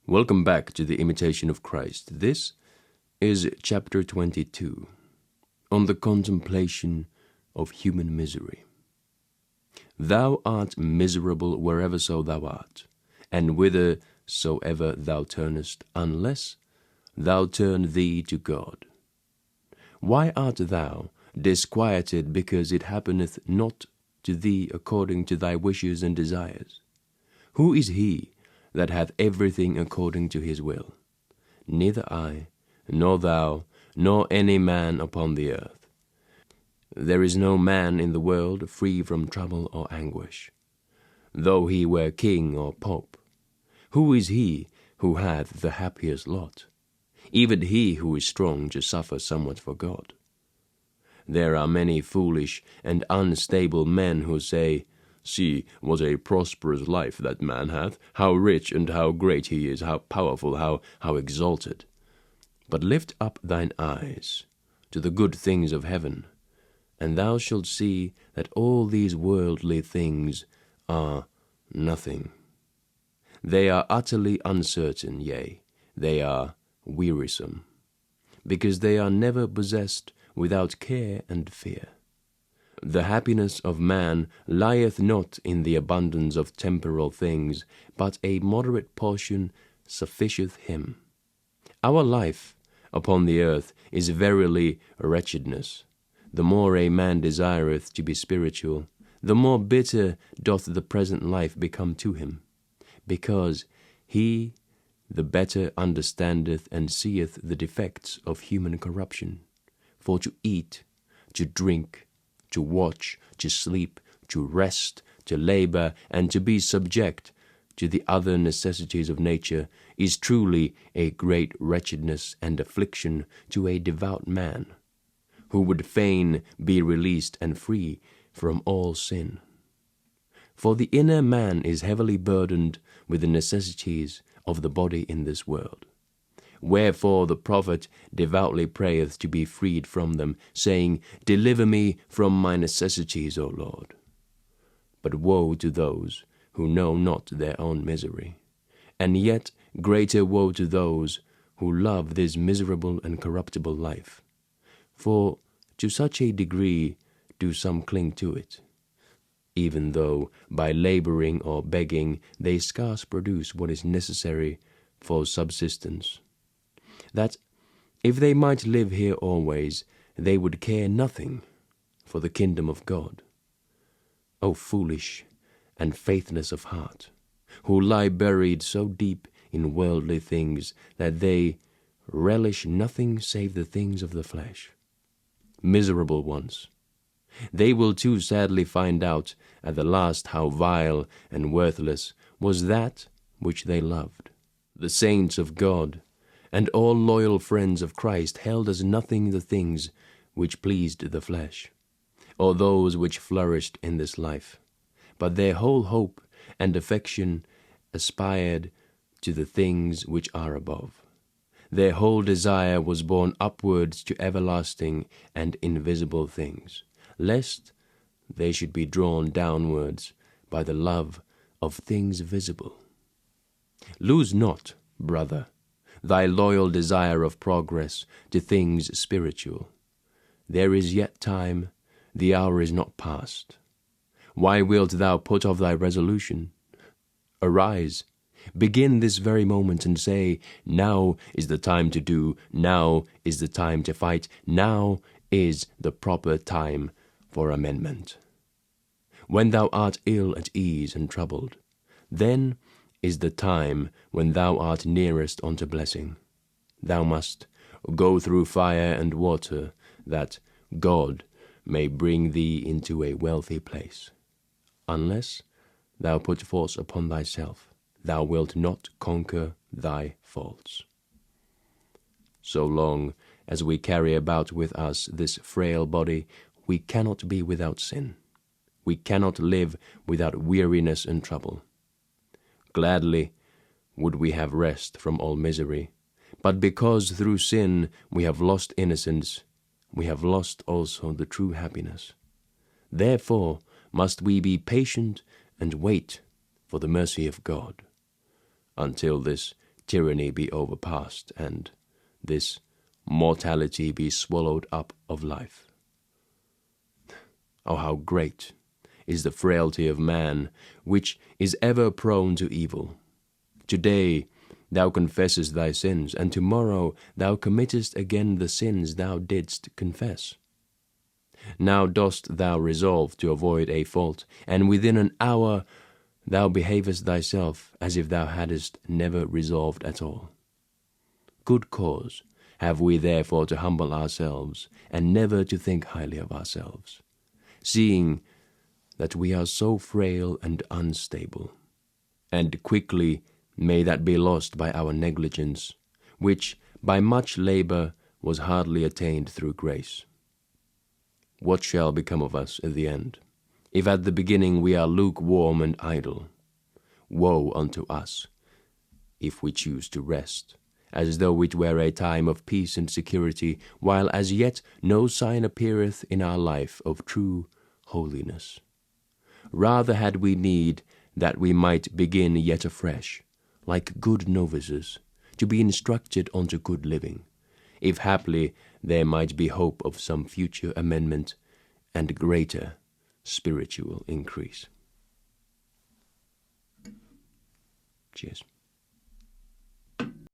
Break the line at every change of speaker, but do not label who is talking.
Welcome back to the Imitation of Christ. This is chapter 22, on the contemplation of human misery. Thou art miserable wherever so thou art, and whithersoever thou turnest, unless thou turn thee to God. Why art thou disquieted because it happeneth not to thee according to thy wishes and desires? Who is he that hath everything according to his will? Neither I, nor thou, nor any man upon the earth. There is no man in the world free from trouble or anguish, though he were king or pope. Who is he who hath the happiest lot? Even he who is strong to suffer somewhat for God. There are many foolish and unstable men who say, See what a prosperous life that man hath, how rich and how great he is, how powerful, how exalted. But lift up thine eyes to the good things of heaven, and thou shalt see that all these worldly things are nothing. They are utterly uncertain, yea, they are wearisome, because they are never possessed without care and fear. The happiness of man lieth not in the abundance of temporal things, but a moderate portion sufficeth him. Our life upon the earth is verily wretchedness. The more a man desireth to be spiritual, the more bitter doth the present life become to him, because he the better understandeth and seeth the defects of human corruption. For to eat, to drink, to watch, to sleep, to rest, to labor, and to be subject to the other necessities of nature is truly a great wretchedness and affliction to a devout man, who would fain be released and free from all sin. For the inner man is heavily burdened with the necessities of the body in this world. Wherefore the prophet devoutly prayeth to be freed from them, saying, Deliver me from my necessities, O Lord. But woe to those who know not their own misery, and yet greater woe to those who love this miserable and corruptible life. For to such a degree do some cling to it, even though by laboring or begging they scarce produce what is necessary for subsistence, that if they might live here always, they would care nothing for the kingdom of God. O foolish and faithless of heart, who lie buried so deep in worldly things that they relish nothing save the things of the flesh. Miserable ones! They will too sadly find out at the last how vile and worthless was that which they loved. The saints of God and all loyal friends of Christ held as nothing the things which pleased the flesh, or those which flourished in this life, but their whole hope and affection aspired to the things which are above. Their whole desire was borne upwards to everlasting and invisible things, lest they should be drawn downwards by the love of things visible. Lose not, brother, thy loyal desire of progress to things spiritual. There is yet time, the hour is not past. Why wilt thou put off thy resolution? Arise, begin this very moment and say, Now is the time to do, now is the time to fight, now is the proper time for amendment. When thou art ill at ease and troubled, then is the time when thou art nearest unto blessing. Thou must go through fire and water, that God may bring thee into a wealthy place. Unless thou put force upon thyself, thou wilt not conquer thy faults. So long as we carry about with us this frail body, we cannot be without sin. We cannot live without weariness and trouble. Gladly would we have rest from all misery, but because through sin we have lost innocence, we have lost also the true happiness. Therefore must we be patient and wait for the mercy of God, until this tyranny be overpassed, and this mortality be swallowed up of life. Oh, how great is the frailty of man, which is ever prone to evil. Today thou confessest thy sins, and tomorrow thou committest again the sins thou didst confess. Now dost thou resolve to avoid a fault, and within an hour thou behavest thyself as if thou hadst never resolved at all. Good cause have we therefore to humble ourselves, and never to think highly of ourselves, seeing that we are so frail and unstable, and quickly may that be lost by our negligence, which by much labor was hardly attained through grace. What shall become of us at the end, if at the beginning we are lukewarm and idle? Woe unto us, if we choose to rest, as though it were a time of peace and security, while as yet no sign appeareth in our life of true holiness. Rather had we need that we might begin yet afresh, like good novices, to be instructed unto good living, if haply there might be hope of some future amendment and greater spiritual increase. Cheers.